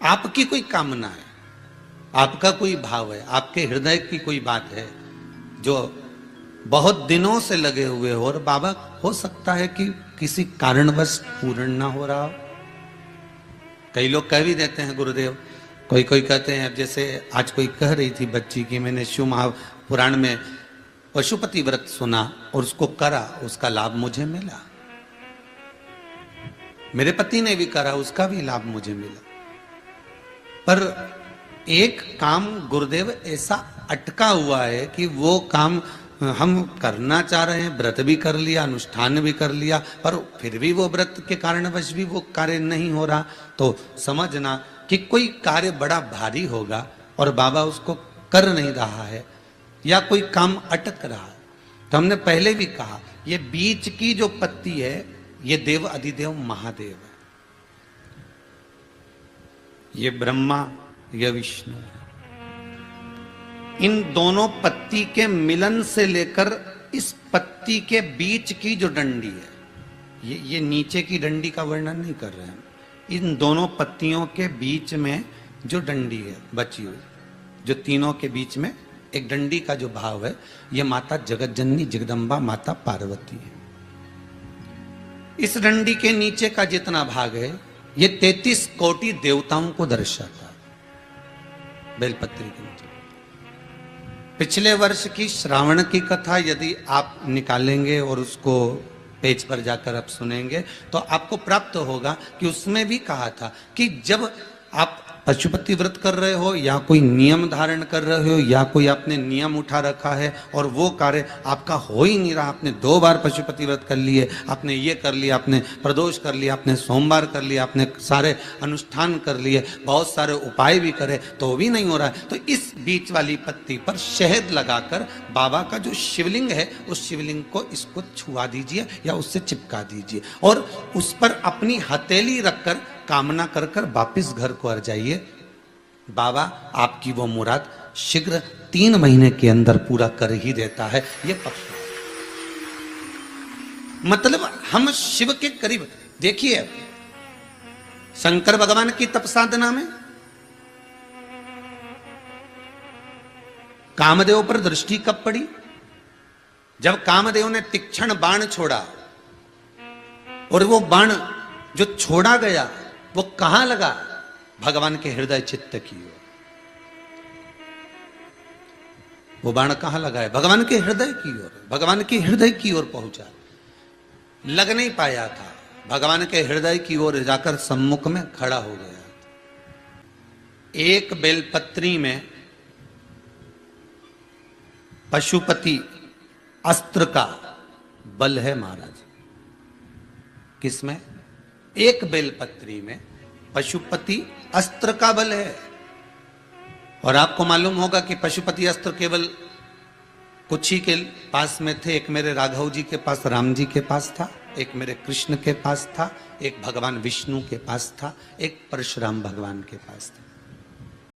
आपकी कोई कामना है, आपका कोई भाव है, आपके हृदय की कोई बात है जो बहुत दिनों से लगे हुए हो, और बाबा हो सकता है कि किसी कारणवश पूर्ण ना हो रहा हो। कई लोग कह भी देते हैं गुरुदेव, कोई कोई कहते हैं, अब जैसे आज कोई कह रही थी बच्ची की मैंने शिव महापुराण में पशुपति व्रत सुना और उसको करा, उसका लाभ मुझे मिला। मेरे पति ने भी करा, उसका भी लाभ मुझे मिला। पर एक काम गुरुदेव ऐसा अटका हुआ है कि वो काम हम करना चाह रहे हैं, व्रत भी कर लिया, अनुष्ठान भी कर लिया, पर फिर भी वो व्रत के कारणवश भी वो कार्य नहीं हो रहा। तो समझना कि कोई कार्य बड़ा भारी होगा और बाबा उसको कर नहीं रहा है, या कोई काम अटक रहा है। तो हमने पहले भी कहा, ये बीच की जो पत्ती है ये देव अधिदेव महादेव है, ये ब्रह्मा, ये विष्णु है। इन दोनों पत्ती के मिलन से लेकर इस पत्ती के बीच की जो डंडी है, ये नीचे की डंडी का वर्णन नहीं कर रहे हैं, इन दोनों पत्तियों के बीच में जो डंडी है बची हुई, जो तीनों के बीच में एक डंडी का जो भाव है, ये माता जगतजननी जगदम्बा माता पार्वती है। इस डंडी के नीचे का जितना भाग है ये 33 कोटि देवताओं को दर्शाता है। बेलपत्री के नीचे पिछले वर्ष की श्रावण की कथा यदि आप निकालेंगे और उसको पेज पर जाकर आप सुनेंगे तो आपको प्राप्त होगा कि उसमें भी कहा था कि जब आप पशुपति व्रत कर रहे हो या कोई नियम धारण कर रहे हो या कोई आपने नियम उठा रखा है और वो कार्य आपका हो ही नहीं रहा, आपने 2 बार पशुपति व्रत कर लिए, आपने ये कर लिया, आपने प्रदोष कर लिया, आपने सोमवार कर लिया, आपने सारे अनुष्ठान कर लिए, बहुत सारे उपाय भी करे तो भी नहीं हो रहा है, तो इस बीच वाली पत्ती पर शहद लगाकर बाबा का जो शिवलिंग है उस शिवलिंग को इसको छुआ दीजिए या उससे चिपका दीजिए और उस पर अपनी हथेली रखकर कामना कर कर वापिस घर को आ जाइए। बाबा आपकी वो मुराद शीघ्र 3 महीने के अंदर पूरा कर ही देता है। ये पक्का मतलब हम शिव के करीब। देखिए शंकर भगवान की तप साधना में कामदेव पर दृष्टि कब पड़ी? जब कामदेव ने तीक्ष्ण बाण छोड़ा और वो बाण जो छोड़ा गया वो कहां लगा? भगवान के हृदय चित्त की ओर। वो बाण कहां लगा है? भगवान के हृदय की ओर, भगवान के हृदय की ओर पहुंचा। लग नहीं पाया था, भगवान के हृदय की ओर जाकर सम्मुख में खड़ा हो गया। एक बेलपत्री में पशुपति अस्त्र का बल है महाराज। किसमें? एक बेलपत्री में पशुपति अस्त्र का बल है। और आपको मालूम होगा कि पशुपति अस्त्र केवल कुछ ही के पास में थे। एक मेरे राघव जी के पास, राम जी के पास था, एक मेरे कृष्ण के पास था, एक भगवान विष्णु के पास था, एक परशुराम भगवान के पास था।